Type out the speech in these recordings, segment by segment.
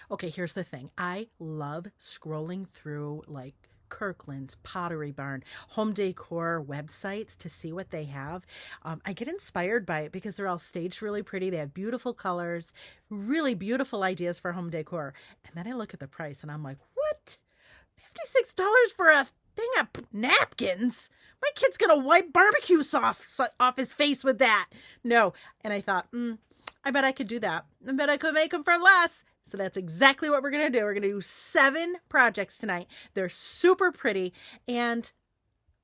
Okay, here's the thing. I love scrolling through like Kirkland's, Pottery Barn, home decor websites to see what they have. I get inspired by it because they're all staged really pretty. They have beautiful colors, really beautiful ideas for home decor. And then I look at the price and I'm like, what? $56 for a thing of napkins? My kid's gonna wipe barbecue sauce off his face with that. No. And I thought, I bet I could do that. I bet I could make them for less. So that's exactly what we're going to do. We're going to do 7 projects tonight. They're super pretty and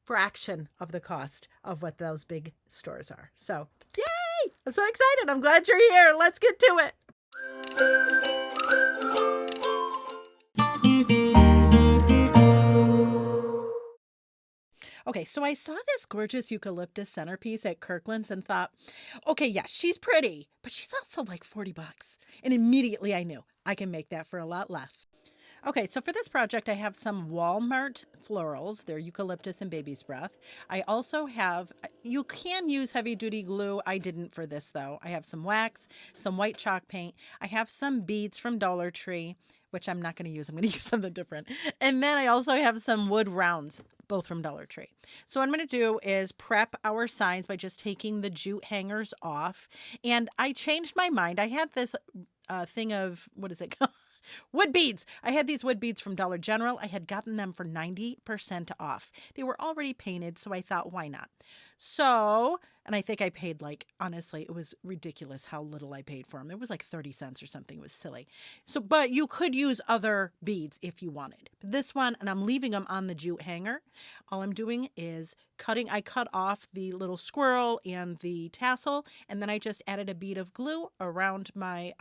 fraction of the cost of what those big stores are. So, yay! I'm so excited. I'm glad you're here. Let's get to it. Okay, so I saw this gorgeous eucalyptus centerpiece at Kirkland's and thought, okay, yes, she's pretty, but she's also like $40. And immediately I knew I can make that for a lot less. Okay, so for this project, I have some Walmart florals. They're eucalyptus and baby's breath. I also have, you can use heavy duty glue. I didn't for this though. I have some wax, some white chalk paint. I have some beads from Dollar Tree, which I'm not going to use. I'm going to use something different. And then I also have some wood rounds, both from Dollar Tree. So what I'm going to do is prep our signs by just taking the jute hangers off. And I changed my mind. I had this thing of, what is it called? Wood beads. I had these wood beads from Dollar General. I had gotten them for 90% off. They were already painted, so I thought, why not? So, and I think I paid like, honestly, it was ridiculous how little I paid for them. It was like 30 cents or something. It was silly. So, but you could use other beads if you wanted. This one, and I'm leaving them on the jute hanger. All I'm doing is cutting. I cut off the little squirrel and the tassel, and then I just added a bead of glue around my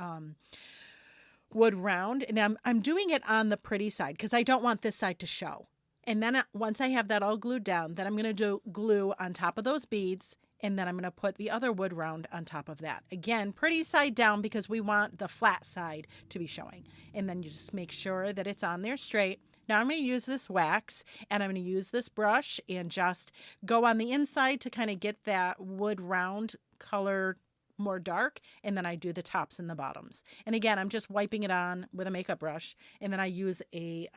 wood round, and I'm doing it on the pretty side because I don't want this side to show. And then once I have that all glued down, then I'm going to do glue on top of those beads, and then I'm going to put the other wood round on top of that. Again, pretty side down because we want the flat side to be showing. And then you just make sure that it's on there straight. Now I'm going to use this wax, and I'm going to use this brush and just go on the inside to kind of get that wood round color more dark, and then I do the tops and the bottoms. And again, I'm just wiping it on with a makeup brush, and then I use a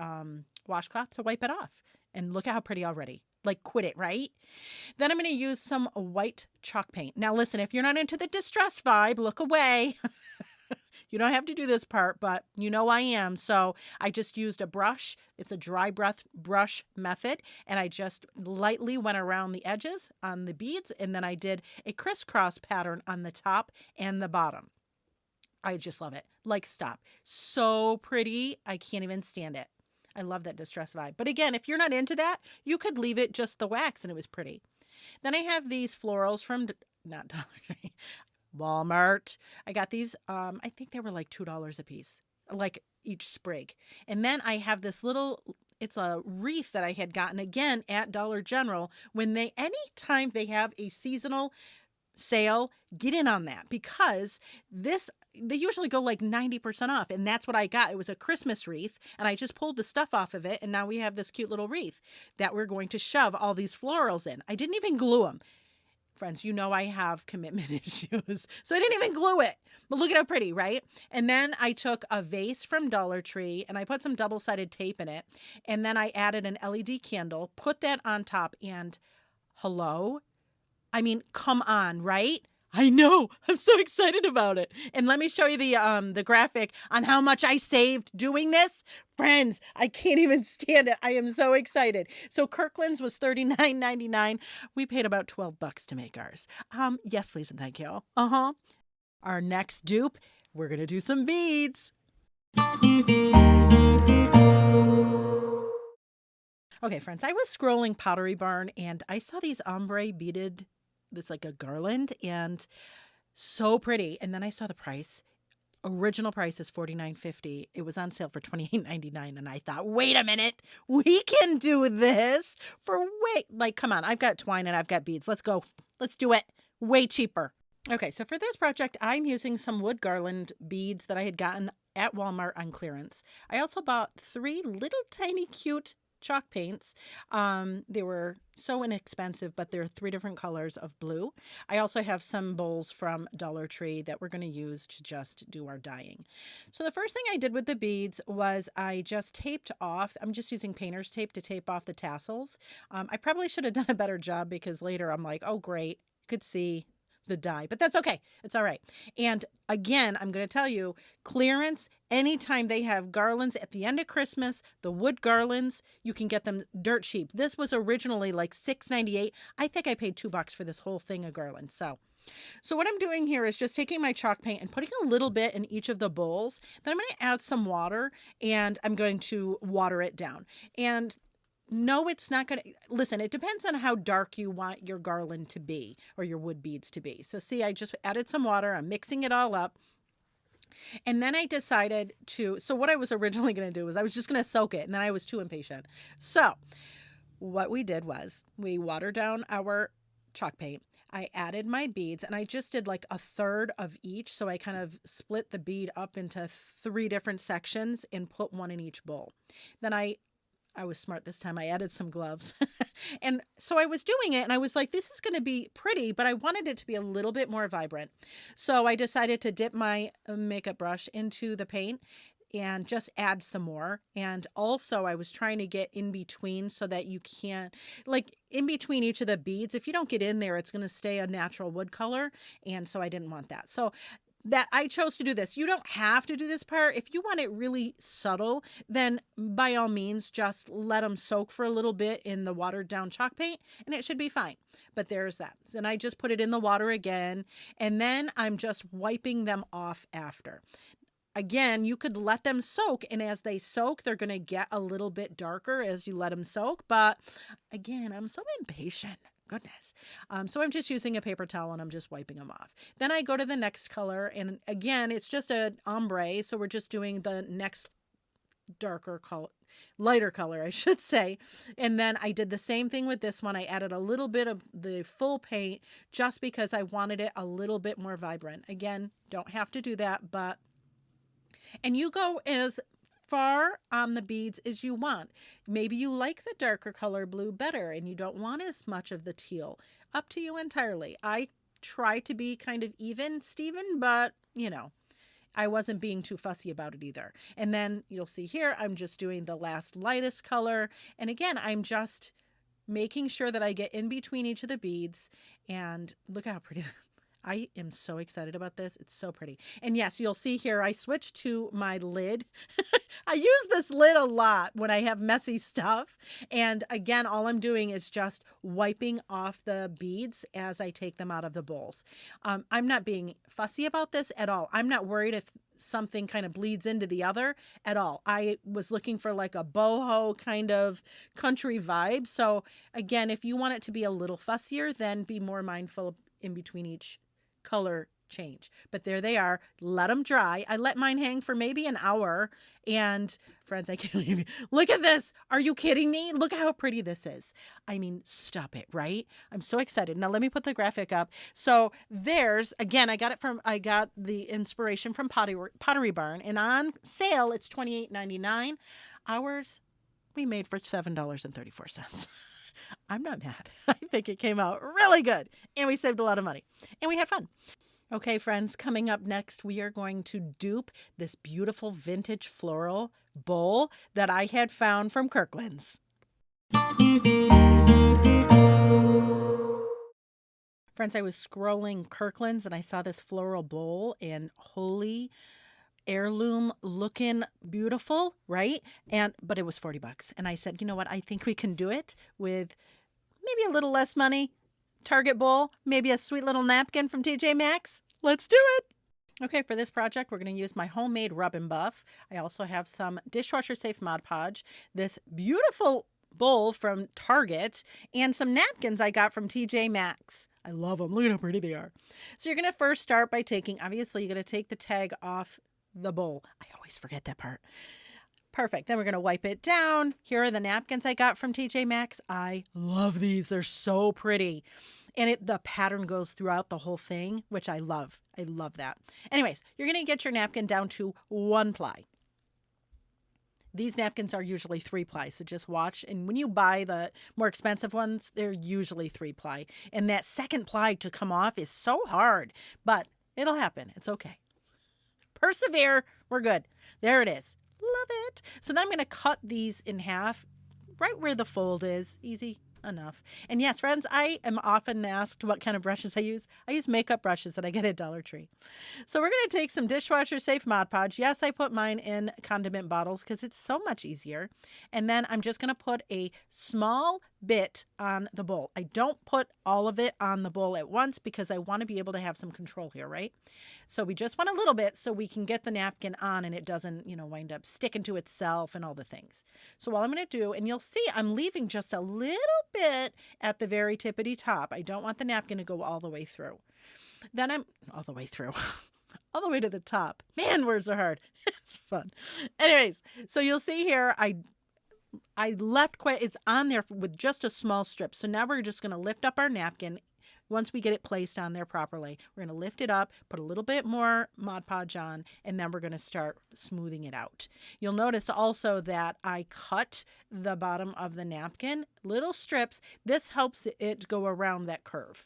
washcloth to wipe it off. And look at how pretty already. Like, quit it, right? Then I'm going to use some white chalk paint. Now listen, if you're not into the distressed vibe, look away. You don't have to do this part, but you know I am. So I just used a brush. It's a dry breath brush method. And I just lightly went around the edges on the beads. And then I did a crisscross pattern on the top and the bottom. I just love it. Like, stop. So pretty. I can't even stand it. I love that distress vibe. But again, if you're not into that, you could leave it just the wax and it was pretty. Then I have these florals from, not Dollar Tree, Walmart. I got these, I think they were like $2 a piece, like each sprig. And then I have this little, it's a wreath that I had gotten again at Dollar General. Anytime they have a seasonal sale, get in on that because they usually go like 90% off. And that's what I got. It was a Christmas wreath and I just pulled the stuff off of it. And now we have this cute little wreath that we're going to shove all these florals in. I didn't even glue them. Friends, you know I have commitment issues, so I didn't even glue it. But look at how pretty, right? And then I took a vase from Dollar Tree and I put some double-sided tape in it. And then I added an LED candle, put that on top, and hello? I mean, come on, right? I know. I'm so excited about it. And let me show you the graphic on how much I saved doing this. Friends, I can't even stand it. I am so excited. So Kirkland's was $39.99. We paid about $12 to make ours. Yes, please and thank you. Our next dupe, we're going to do some beads. Okay, friends, I was scrolling Pottery Barn and I saw these ombre beaded, it's like a garland, and so pretty. And then I saw the price. Original price is $49.50. It was on sale for $28.99. And I thought, wait a minute, we can do this for come on, I've got twine and I've got beads. Let's go. Let's do it. Way cheaper. Okay, so for this project, I'm using some wood garland beads that I had gotten at Walmart on clearance. I also bought 3 little tiny cute chalk paints. They were so inexpensive, but they're 3 different colors of blue. I also have some bowls from Dollar Tree that we're going to use to just do our dyeing. So the first thing I did with the beads was I just taped off. I'm just using painter's tape to tape off the tassels. I probably should have done a better job because later I'm like, oh great, you could see the dye, but that's okay. It's all right. And again, I'm going to tell you, clearance, anytime they have garlands at the end of Christmas, the wood garlands, you can get them dirt cheap. This was originally like $6.98. I think I paid $2 for this whole thing of garlands. So what I'm doing here is just taking my chalk paint and putting a little bit in each of the bowls. Then I'm going to add some water and I'm going to water it down. And no, it's not going to, listen, it depends on how dark you want your garland to be or your wood beads to be. So see, I just added some water. I'm mixing it all up. And then I decided so what I was originally going to do was I was just going to soak it. And then I was too impatient. So what we did was we watered down our chalk paint. I added my beads and I just did like a third of each. So I kind of split the bead up into 3 different sections and put one in each bowl. Then I was smart this time. I added some gloves. And so I was doing it and I was like, this is going to be pretty, but I wanted it to be a little bit more vibrant. So I decided to dip my makeup brush into the paint and just add some more. And also I was trying to get in between so that you can't, like in between each of the beads, if you don't get in there, it's going to stay a natural wood color. And so I didn't want that. So that I chose to do this. You don't have to do this part. If you want it really subtle, then by all means, just let them soak for a little bit in the watered down chalk paint and it should be fine. But there's that. And I just put it in the water again, and then I'm just wiping them off after. Again, you could let them soak, and as they soak, they're going to get a little bit darker as you let them soak. But again, I'm so impatient. Goodness. So I'm just using a paper towel and I'm just wiping them off. Then I go to the next color, and again, it's just an ombre. So we're just doing the next darker color, lighter color, I should say. And then I did the same thing with this one. I added a little bit of the full paint just because I wanted it a little bit more vibrant. Again, don't have to do that, and you go as far on the beads as you want. Maybe you like the darker color blue better and you don't want as much of the teal. Up to you entirely. I try to be kind of even, Steven, but you know, I wasn't being too fussy about it either. And then you'll see here, I'm just doing the last lightest color. And again, I'm just making sure that I get in between each of the beads, and look how pretty. I am so excited about this. It's so pretty. And yes, you'll see here, I switched to my lid. I use this lid a lot when I have messy stuff. And again, all I'm doing is just wiping off the beads as I take them out of the bowls. I'm not being fussy about this at all. I'm not worried if something kind of bleeds into the other at all. I was looking for like a boho kind of country vibe. So again, if you want it to be a little fussier, then be more mindful in between each color change. But there they are. Let them dry. I let mine hang for maybe an hour. And friends, I can't believe you. Look at this. Are you kidding me? Look how pretty this is. I mean, stop it, right? I'm so excited. Now let me put the graphic up. So there's, again, I got the inspiration from Pottery Barn, and on sale, it's $28.99. Ours, we made for $7.34. I'm not mad. I think it came out really good, and we saved a lot of money, and we had fun. Okay, friends, coming up next, we are going to dupe this beautiful vintage floral bowl that I had found from Kirkland's. Friends, I was scrolling Kirkland's and I saw this floral bowl, and holy heirloom looking beautiful, right? But it was $40. And I said, you know what? I think we can do it with maybe a little less money. Target bowl, maybe a sweet little napkin from TJ Maxx. Let's do it. Okay, for this project, we're going to use my homemade rub and buff. I also have some dishwasher safe Mod Podge, this beautiful bowl from Target, and some napkins I got from TJ Maxx. I love them. Look at how pretty they are. So you're going to first start by obviously you're going to take the tag off the bowl. I always forget that part. Perfect. Then we're going to wipe it down. Here are the napkins I got from TJ Maxx. I love these. They're so pretty. And the pattern goes throughout the whole thing, which I love. I love that. Anyways, you're going to get your napkin down to 1 ply. These napkins are usually 3-ply, so just watch. And when you buy the more expensive ones, they're usually 3-ply. And that second ply to come off is so hard, but it'll happen. It's okay. Persevere. We're good. There it is. Love it. So then I'm going to cut these in half right where the fold is. Easy enough. And yes, friends, I am often asked what kind of brushes I use. I use makeup brushes that I get at Dollar Tree. So we're going to take some dishwasher safe Mod Podge. Yes, I put mine in condiment bottles because it's so much easier. And then I'm just going to put a small bit on the bowl. I don't put all of it on the bowl at once because I want to be able to have some control here, right? So we just want a little bit so we can get the napkin on and it doesn't, wind up sticking to itself and all the things. So what I'm going to do, and you'll see I'm leaving just a little bit at the very tippity top. I don't want the napkin to go all the way through. Then I'm all the way through. All the way to the top. Man, words are hard. It's fun. Anyways, so you'll see here I left it's on there with just a small strip. So now we're just going to lift up our napkin. Once we get it placed on there properly, we're going to lift it up, put a little bit more Mod Podge on, and then we're going to start smoothing it out. You'll notice also that I cut the bottom of the napkin, little strips. This helps it go around that curve.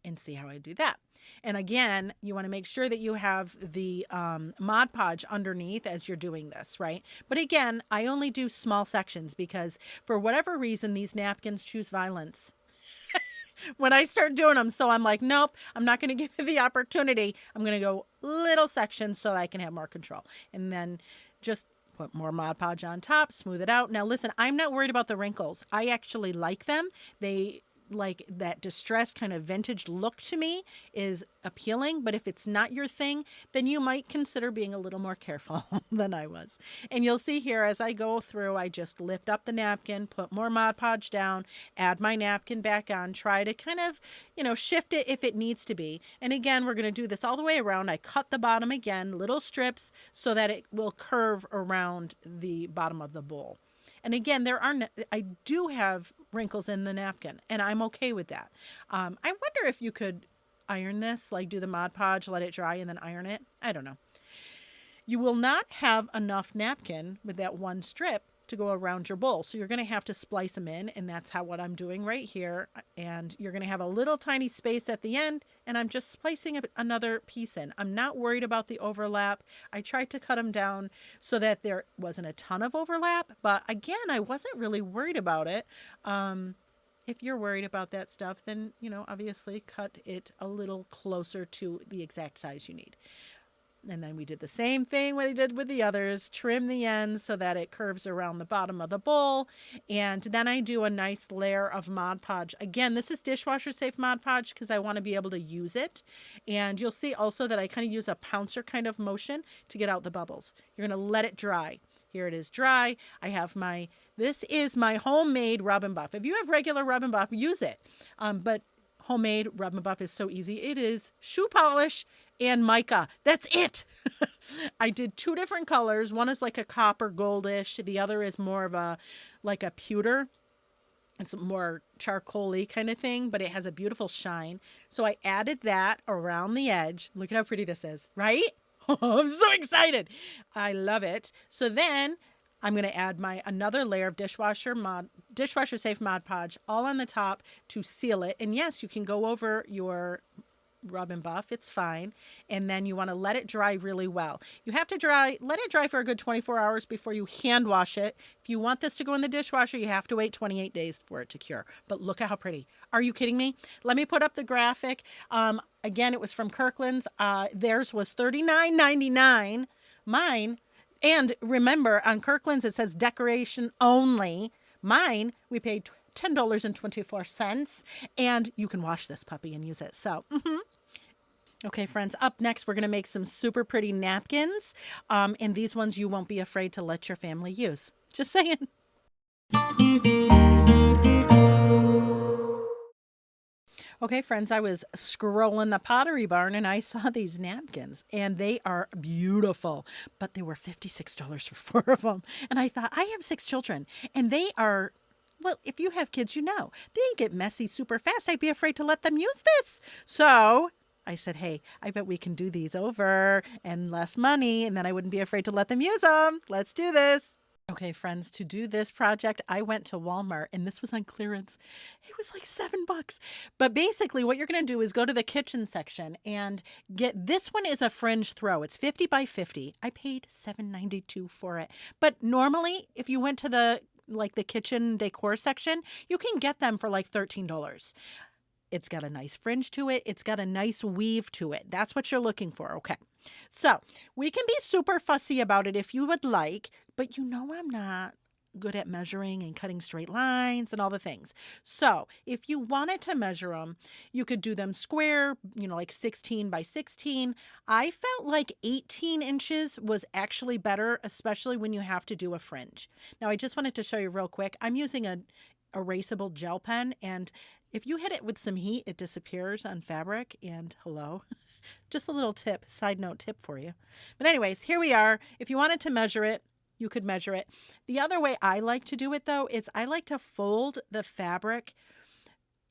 And see how I do that. And again, you want to make sure that you have the Mod Podge underneath as you're doing this, right? But again, I only do small sections because for whatever reason, these napkins choose violence when I start doing them. So I'm like, nope, I'm not going to give it the opportunity. I'm going to go little sections so that I can have more control. And then just put more Mod Podge on top, smooth it out. Now listen, I'm not worried about the wrinkles. I actually like them. They like that distressed kind of vintage look to me is appealing, but if it's not your thing, then you might consider being a little more careful than I was. And you'll see here as I go through, I just lift up the napkin, put more Mod Podge down, add my napkin back on, try to kind of, shift it if it needs to be. And again, we're going to do this all the way around. I cut the bottom again, little strips so that it will curve around the bottom of the bowl. And again, I do have wrinkles in the napkin, and I'm okay with that. I wonder if you could iron this, like do the Mod Podge, let it dry, and then iron it. I don't know. You will not have enough napkin with that one strip to go around your bowl. So you're going to have to splice them in, and that's what I'm doing right here. And you're going to have a little tiny space at the end, and I'm just splicing another piece in. I'm not worried about the overlap. I tried to cut them down so that there wasn't a ton of overlap, but again, I wasn't really worried about it. If you're worried about that stuff, then, obviously cut it a little closer to the exact size you need. And then we did the same thing we did with the others, trim the ends so that it curves around the bottom of the bowl. And then I do a nice layer of Mod Podge. Again, this is dishwasher safe Mod Podge because I want to be able to use it. And you'll see also that I kind of use a pouncer kind of motion to get out the bubbles. You're going to let it dry. Here it is dry. I have this is my homemade rub and buff. If you have regular rub and buff, use it. But homemade rub and buff is so easy. It is shoe polish and mica. That's it. I did 2 different colors. One is like a copper goldish. The other is more of a pewter. It's more charcoal-y kind of thing, but it has a beautiful shine. So I added that around the edge. Look at how pretty this is, right? I'm so excited. I love it. So then I'm going to add another layer of dishwasher safe Mod Podge all on the top to seal it. And yes, you can go over your rub and buff. It's fine. And then you want to let it dry really well. You have to let it dry for a good 24 hours before you hand wash it. If you want this to go in the dishwasher, you have to wait 28 days for it to cure. But look at how pretty. Are you kidding me? Let me put up the graphic. Again, it was from Kirkland's. Theirs was $39.99. Mine, and remember on Kirkland's it says decoration only. Mine, we paid $10.24, and you can wash this puppy and use it. So, Okay, friends, up next, we're going to make some super pretty napkins. And these ones you won't be afraid to let your family use. Just saying. Okay, friends, I was scrolling the Pottery Barn and I saw these napkins and they are beautiful, but they were $56 for 4 of them. And I thought, I have 6 children and they are, well, if you have kids, they get messy super fast. I'd be afraid to let them use this. So I said, hey, I bet we can do these over and less money, and then I wouldn't be afraid to let them use them. Let's do this. Okay, friends, to do this project, I went to Walmart and this was on clearance. It was like $7. But basically, what you're going to do is go to the kitchen section and get this one is a fringe throw. It's 50 by 50. I paid $7.92 for it. But normally, if you went to the kitchen decor section, you can get them for like $13. It's got a nice fringe to it. It's got a nice weave to it. That's what you're looking for. Okay. So we can be super fussy about it if you would like, but you know I'm not good at measuring and cutting straight lines and all the things. So if you wanted to measure them, you could do them square, like 16 by 16. I felt like 18 inches was actually better, especially when you have to do a fringe. Now, I just wanted to show you real quick. I'm using a erasable gel pen, and if you hit it with some heat, it disappears on fabric. And hello, just a little tip, side note tip for you. But anyways, here we are. If you wanted to measure it, you could measure it. The other way I like to do it, though, is I like to fold the fabric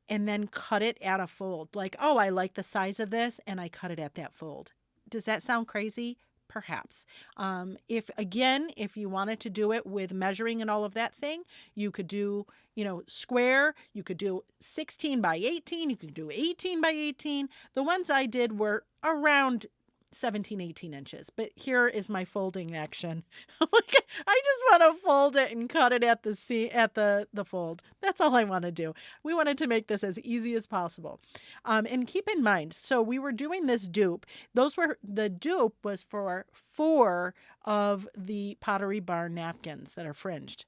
and then cut it at a fold. Like, oh, I like the size of this, and I cut it at that fold. Does that sound crazy? Perhaps. If you wanted to do it with measuring and all of that thing, you could do, square. You could do 16 by 18. You could do 18 by 18. The ones I did were around 17, 18 inches. But here is my folding action. I just want to fold it and cut it at the fold. That's all I want to do. We wanted to make this as easy as possible. And keep in mind, so we were doing this dupe. The dupe was for 4 of the Pottery Barn napkins that are fringed.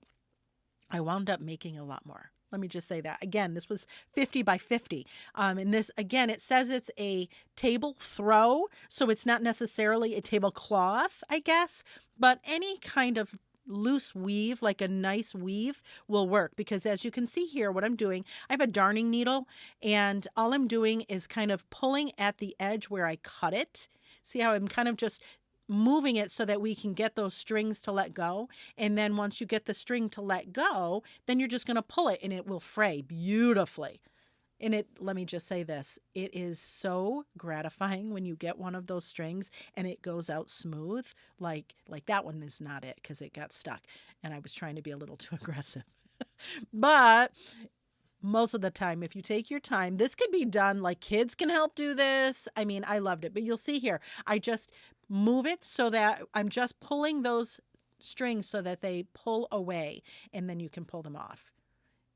I wound up making a lot more. Let me just say that. Again, this was 50 by 50. And this, again, it says it's a table throw, so it's not necessarily a tablecloth, I guess, but any kind of loose weave, like a nice weave, will work, because as you can see here, what I'm doing, I have a darning needle, and all I'm doing is kind of pulling at the edge where I cut it. See how I'm kind of just moving it so that we can get those strings to let go. And then once you get the string to let go, then you're just going to pull it and it will fray beautifully. And let me just say this, it is so gratifying when you get one of those strings and it goes out smooth. Like that one is not it, because it got stuck and I was trying to be a little too aggressive. But most of the time, if you take your time, this could be done, like kids can help do this. I mean, I loved it, but you'll see here, I just move it so that I'm just pulling those strings so that they pull away, and then you can pull them off.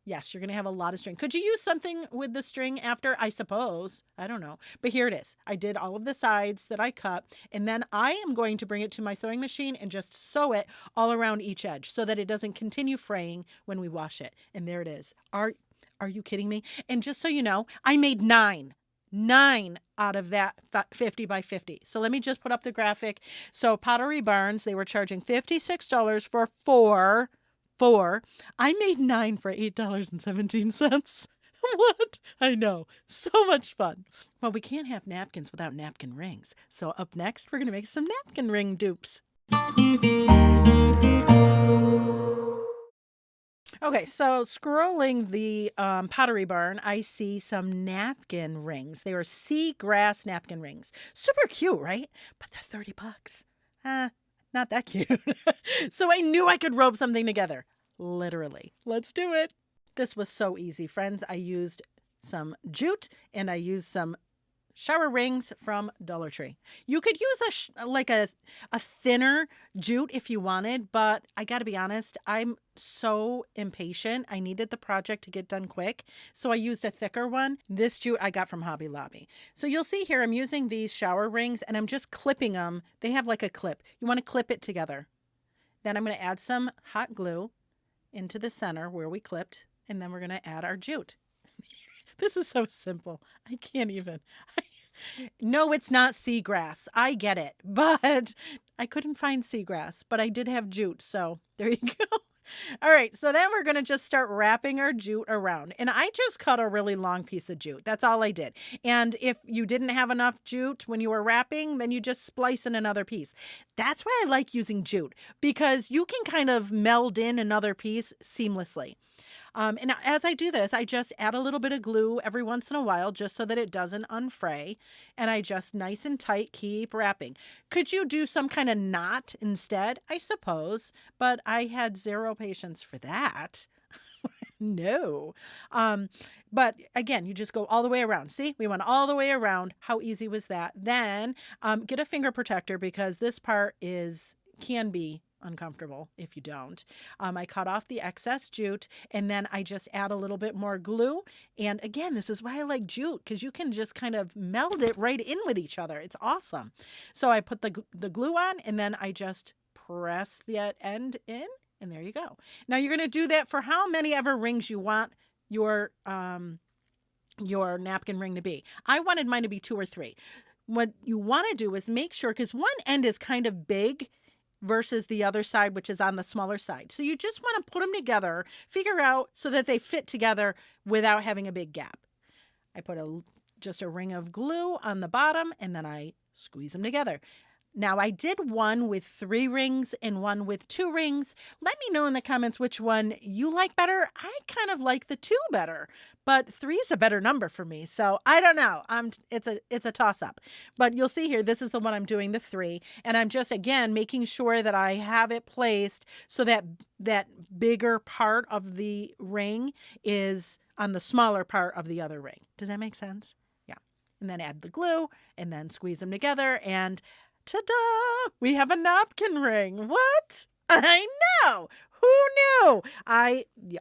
Yes, you're going to have a lot of string. Could you use something with the string after? I suppose. I don't know. But here it is. I did all of the sides that I cut, and then I am going to bring it to my sewing machine and just sew it all around each edge so that it doesn't continue fraying when we wash it. And there it is. Are you kidding me? And just so you know, I made 9 out of that 50 by 50. So let me just put up the graphic. So Pottery Barns, they were charging $56 for 4. I made 9 for $8.17. What? I know. So much fun. Well, we can't have napkins without napkin rings. So up next, we're going to make some napkin ring dupes. Okay, so scrolling the Pottery Barn, I see some napkin rings. They are seagrass napkin rings. Super cute, right? But they're $30. Not that cute. So I knew I could rope something together. Literally. Let's do it. This was so easy, friends. I used some jute and I used some shower rings from Dollar Tree. You could use a thinner jute if you wanted, but I got to be honest, I'm so impatient. I needed the project to get done quick, so I used a thicker one. This jute I got from Hobby Lobby. So you'll see here, I'm using these shower rings and I'm just clipping them. They have like a clip. You want to clip it together. Then I'm going to add some hot glue into the center where we clipped, and then we're going to add our jute. This is so simple. I can't even. No, it's not seagrass. I get it. But I couldn't find seagrass. But I did have jute. So there you go. All right. So then we're going to just start wrapping our jute around. And I just cut a really long piece of jute. That's all I did. And if you didn't have enough jute when you were wrapping, then you just splice in another piece. That's why I like using jute, because you can kind of meld in another piece seamlessly. And as I do this, I just add a little bit of glue every once in a while just so that it doesn't unfray. And I just nice and tight keep wrapping. Could you do some kind of knot instead? I suppose, but I had zero patience for that. No. But again, you just go all the way around. See, we went all the way around. How easy was that? Then get a finger protector because this part can be uncomfortable if you don't. I cut off the excess jute and then I just add a little bit more glue. And again, this is why I like jute because you can just kind of meld it right in with each other. It's awesome. So I put the glue on and then I just press the end in. And there you go. Now you're going to do that for how many ever rings you want your napkin ring to be. I wanted mine to be 2 or 3. What you want to do is make sure, because one end is kind of big versus the other side, which is on the smaller side. So you just want to put them together, figure out so that they fit together without having a big gap. I put just a ring of glue on the bottom and then I squeeze them together. Now, I did one with 3 rings and one with 2 rings. Let me know in the comments which one you like better. I kind of like the 2 better, but 3 is a better number for me. So I don't know. It's a toss-up. But you'll see here, this is the one I'm doing, the 3. And I'm just, again, making sure that I have it placed so that that bigger part of the ring is on the smaller part of the other ring. Does that make sense? Yeah. And then add the glue and then squeeze them together and ta-da! We have a napkin ring. What? I know. Who knew?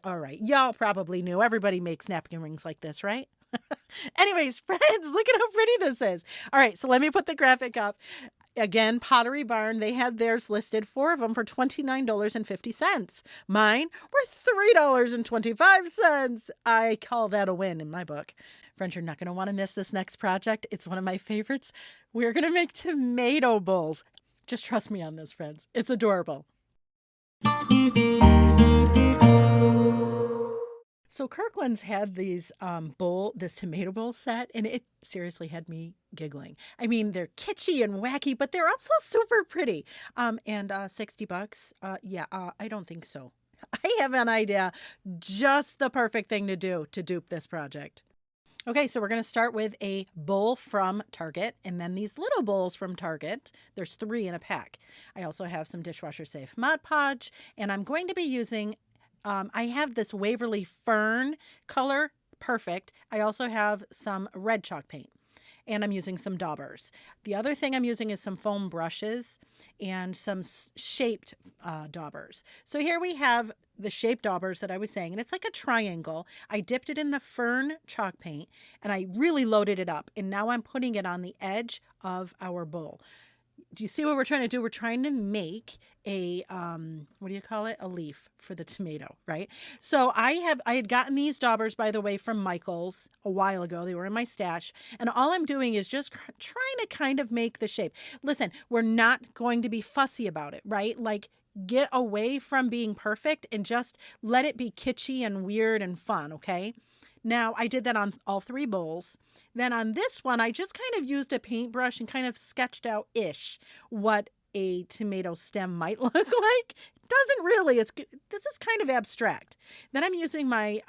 All right. Y'all probably knew. Everybody makes napkin rings like this, right? Anyways, friends, look at how pretty this is. All right. So let me put the graphic up. Again, Pottery Barn, they had theirs listed, 4 of them for $29.50. Mine were $3.25. I call that a win in my book. Friends, you're not going to want to miss this next project. It's one of my favorites. We're going to make tomato bowls. Just trust me on this, friends. It's adorable. So Kirkland's had this tomato bowl set, and it seriously had me giggling. I mean, they're kitschy and wacky, but they're also super pretty. And $60. I don't think so. I have an idea. Just the perfect thing to do to dupe this project. Okay, so we're going to start with a bowl from Target and then these little bowls from Target. There's 3 in a pack. I also have some dishwasher safe Mod Podge, and I'm going to be using, I have this Waverly Fern color, perfect. I also have some red chalk paint. And I'm using some daubers. The other thing I'm using is some foam brushes and some shaped daubers. So here we have the shaped daubers that I was saying, and it's like a triangle. I dipped it in the fern chalk paint, and I really loaded it up. And now I'm putting it on the edge of our bowl. Do you see what we're trying to do? We're trying to make a, what do you call it? A leaf for the tomato, right? So I had gotten these daubers, by the way, from Michael's a while ago. They were in my stash. And all I'm doing is just trying to kind of make the shape. Listen, we're not going to be fussy about it, right? Like, get away from being perfect and just let it be kitschy and weird and fun, okay? Now, I did that on all 3 bowls. Then on this one, I just kind of used a paintbrush and kind of sketched out-ish what a tomato stem might look like. It doesn't really. This is kind of abstract. Then I'm using my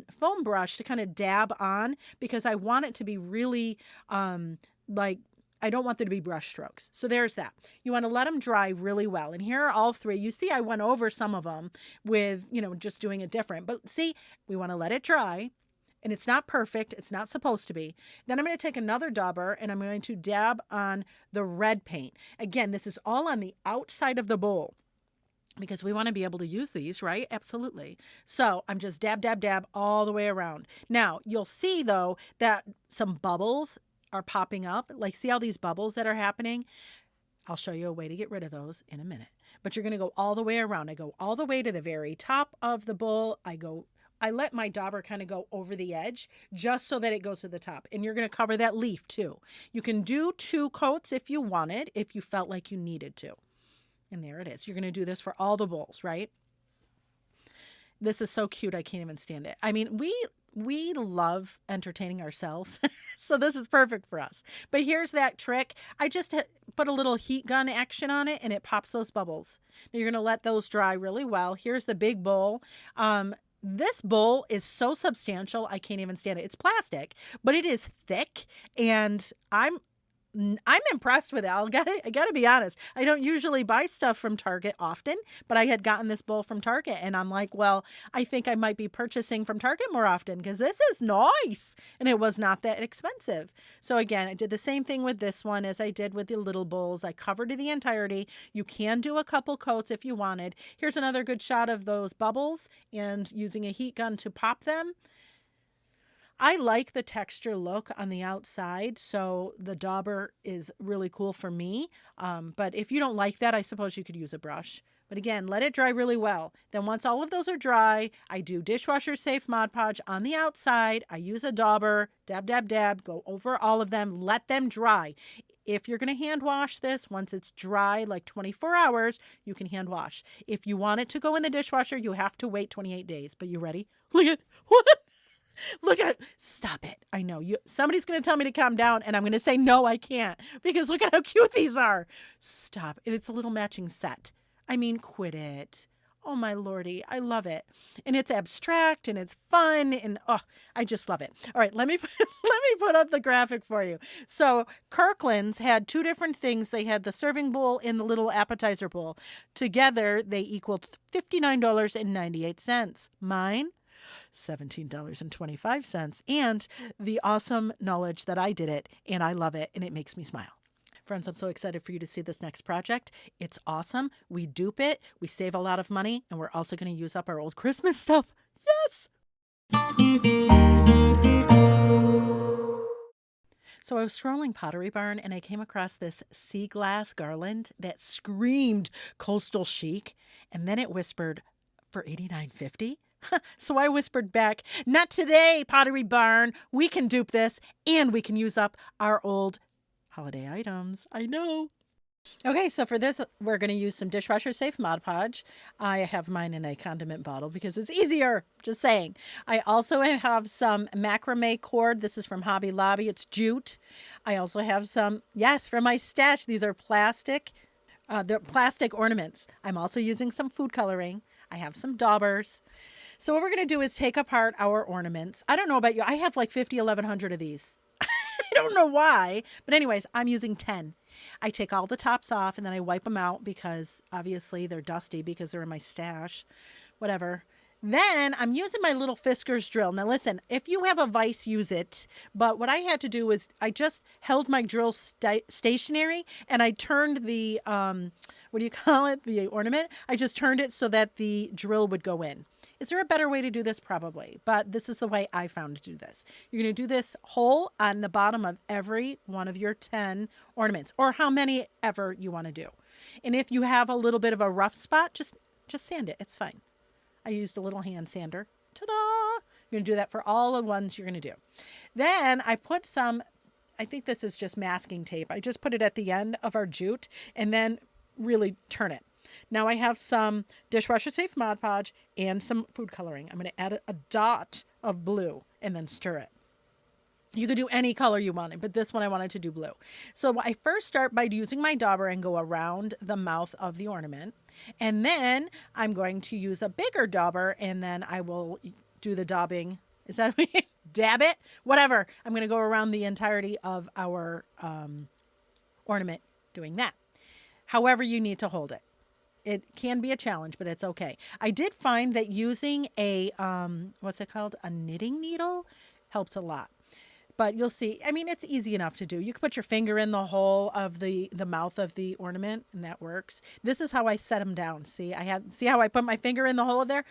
foam brush to kind of dab on because I want it to be really I don't want there to be brush strokes. So there's that. You want to let them dry really well. And here are all 3. You see I went over some of them with, just doing it different. But see, we want to let it dry. And it's not perfect. It's not supposed to be. Then I'm going to take another dauber and I'm going to dab on the red paint. Again, this is all on the outside of the bowl because we want to be able to use these, right? Absolutely. So I'm just dab, dab, dab all the way around. Now, you'll see, though, that some bubbles are popping up. Like, see all these bubbles that are happening? I'll show you a way to get rid of those in a minute. But you're going to go all the way around. I go all the way to the very top of the bowl. I let my dauber kind of go over the edge just so that it goes to the top. And you're going to cover that leaf too. You can do 2 coats if you wanted, if you felt like you needed to. And there it is. You're going to do this for all the bowls, right? This is so cute. I can't even stand it. I mean, we love entertaining ourselves. So this is perfect for us. But here's that trick. I just put a little heat gun action on it and it pops those bubbles. Now you're going to let those dry really well. Here's the big bowl. This bowl is so substantial, I can't even stand it. It's plastic, but it is thick, and I'm impressed with it. I gotta be honest. I don't usually buy stuff from Target often, but I had gotten this bowl from Target, and I'm like, well, I think I might be purchasing from Target more often because this is nice, and it was not that expensive. So again, I did the same thing with this one as I did with the little bowls. I covered the entirety. You can do a couple coats if you wanted. Here's another good shot of those bubbles and using a heat gun to pop them. I like the texture look on the outside, so the dauber is really cool for me. But if you don't like that, I suppose you could use a brush. But again, let it dry really well. Then once all of those are dry, I do dishwasher safe Mod Podge on the outside. I use a dauber, dab, dab, dab, go over all of them, let them dry. If you're going to hand wash this, once it's dry, like 24 hours, you can hand wash. If you want it to go in the dishwasher, you have to wait 28 days. But you ready? Look at what? Look at it. Stop it. I know you. Somebody's going to tell me to calm down, and I'm going to say, no, I can't, because look at how cute these are. Stop. And it's a little matching set. I mean, quit it. Oh, my lordy. I love it. And it's abstract and it's fun. And oh, I just love it. All right. Let me put up the graphic for you. So Kirkland's had two different things. They had the serving bowl and the little appetizer bowl. Together, they equaled $59.98. Mine, $17.25, and the awesome knowledge that I did it and I love it and it makes me smile. Friends, I'm so excited for you to see this next project. It's awesome. We dupe it, we save a lot of money, and we're also going to use up our old Christmas stuff. Yes! So I was scrolling Pottery Barn and I came across this sea glass garland that screamed coastal chic, and then it whispered for $89.50. So I whispered back, not today, Pottery Barn. We can dupe this and we can use up our old holiday items. I know. Okay, so for this, we're going to use some dishwasher safe Mod Podge. I have mine in a condiment bottle because it's easier. Just saying. I also have some macrame cord. This is from Hobby Lobby. It's jute. I also have some, yes, from my stash. These are plastic. They're plastic ornaments. I'm also using some food coloring. I have some daubers. So what we're going to do is take apart our ornaments. I don't know about you. I have like 50, 1,100 of these. I don't know why. But anyways, I'm using 10. I take all the tops off and then I wipe them out because obviously they're dusty because they're in my stash. Whatever. Then I'm using my little Fiskars drill. Now listen, if you have a vise, use it. But what I had to do is I just held my drill stationary and I turned the, what do you call it? The ornament. I just turned it so that the drill would go in. Is there a better way to do this? Probably, but this is the way I found to do this. You're going to do this hole on the bottom of every one of your 10 ornaments, or how many ever you want to do. And if you have a little bit of a rough spot, just sand it. It's fine. I used a little hand sander. Ta-da! You're going to do that for all the ones you're going to do. Then I put some, I think this is just masking tape. I just put it at the end of our jute and then really turn it. Now I have some dishwasher safe Mod Podge and some food coloring. I'm going to add a dot of blue and then stir it. You could do any color you wanted, but this one I wanted to do blue. So I first start by using my dauber and go around the mouth of the ornament. And then I'm going to use a bigger dauber and then I will do the daubing. Is that what you dab it? Whatever. I'm going to go around the entirety of our ornament doing that. However you need to hold it. It can be a challenge, but it's okay. I did find that using a, what's it called? A knitting needle helps a lot. But you'll see, I mean, it's easy enough to do. You can put your finger in the hole of the mouth of the ornament, and that works. This is how I set them down. See, see how I put my finger in the hole there?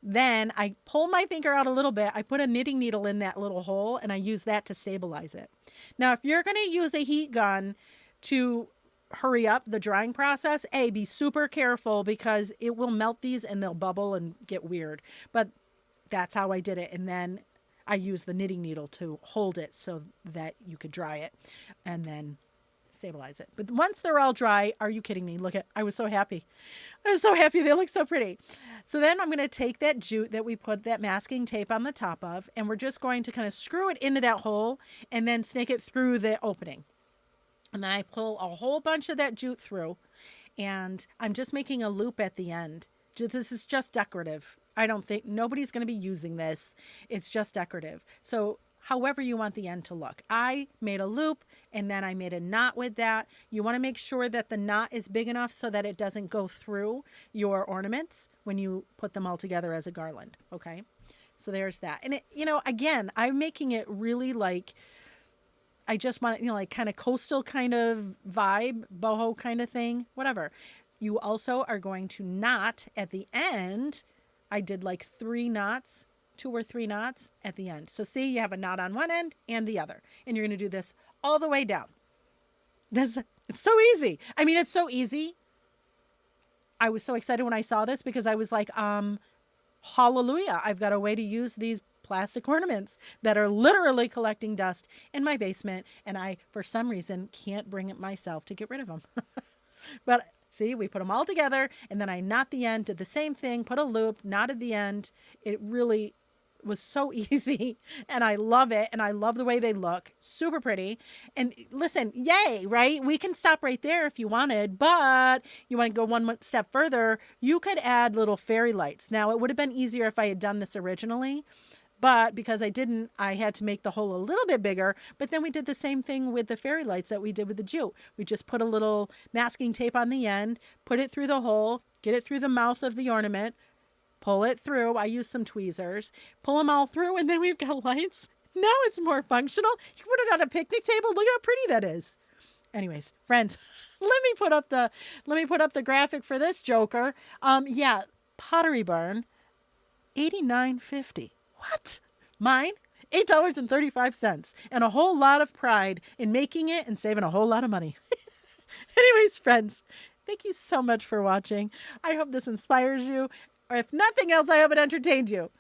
Then I pull my finger out a little bit. I put a knitting needle in that little hole, and I use that to stabilize it. Now, if you're going to use a heat gun to hurry up the drying process, be super careful because it will melt these and they'll bubble and get weird. But that's how I did it. And then I used the knitting needle to hold it so that you could dry it and then stabilize it. But once they're all dry, are you kidding me? Look at, I was so happy. I was so happy. They look so pretty. So then I'm going to take that jute that we put that masking tape on the top of, and we're just going to kind of screw it into that hole and then snake it through the opening. And then I pull a whole bunch of that jute through, and I'm just making a loop at the end. This is just decorative. I don't think nobody's going to be using this. It's just decorative. So however you want the end to look. I made a loop and then I made a knot with that. You want to make sure that the knot is big enough so that it doesn't go through your ornaments when you put them all together as a garland. Okay. So there's that. And it, again, I'm making it really like, I just want it, like kind of coastal kind of vibe, boho kind of thing, whatever. You also are going to knot at the end. I did like 3 knots, 2 or 3 knots at the end. So see, you have a knot on one end and the other, and you're going to do this all the way down. It's so easy. I mean, it's so easy. I was so excited when I saw this because I was like, hallelujah, I've got a way to use these plastic ornaments that are literally collecting dust in my basement, and I, for some reason, can't bring it myself to get rid of them. But see, we put them all together, and then I knot the end, did the same thing, put a loop, knotted the end. It really was so easy, and I love it, and I love the way they look. Super pretty. And listen, yay, right? We can stop right there if you wanted, but you want to go one step further, you could add little fairy lights. Now, it would have been easier if I had done this originally, but because I didn't, I had to make the hole a little bit bigger. But then we did the same thing with the fairy lights that we did with the jute. We just put a little masking tape on the end, put it through the hole, get it through the mouth of the ornament, pull it through. I used some tweezers, pull them all through, and then we've got lights. Now it's more functional. You can put it on a picnic table. Look how pretty that is. Anyways, friends, let me put up the graphic for this joker. Yeah, Pottery Barn, $89.50. What? Mine, $8.35, and a whole lot of pride in making it and saving a whole lot of money. Anyways, friends, thank you so much for watching. I hope this inspires you, or if nothing else, I hope it entertained you.